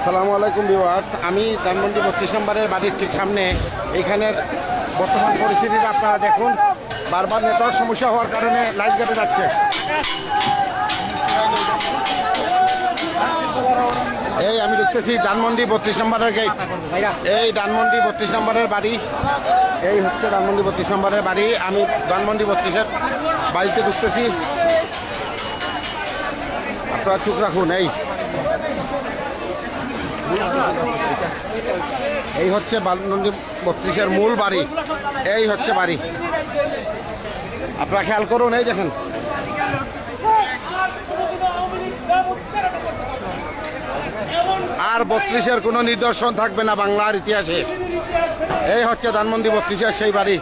আসসালামু আলাইকুম ভিউয়ার্স, আমি ধানমন্ডি 32 নম্বরের বাড়ির ঠিক সামনে। এইখানের বর্তমান পরিস্থিতিটা আপনারা দেখুন। বারবার নেটওয়ার্ক সমস্যা হওয়ার কারণে লাইট কেটে যাচ্ছে। এই আমি ঢুকতেছি ধানমন্ডি 32 নম্বরের গেট। এই ধানমন্ডি 32 নম্বরের বাড়ি, এই হচ্ছে ধানমন্ডি 32 নম্বরের বাড়ি। আমি ধানমন্ডি 32-এর বাড়িতে ঢুকতেছি, আপনারা চুপ রাখুন। এই হচ্ছে ধানমন্ডি 32-এর মূল বাড়ি। এই হচ্ছে বাড়ি, আপনারা খেয়াল করুন। এই দেখেন, আর 32-এর কোনো নিদর্শন থাকবে না বাংলার ইতিহাসে। এই হচ্ছে ধানমন্ডি 32-এর সেই বাড়ি।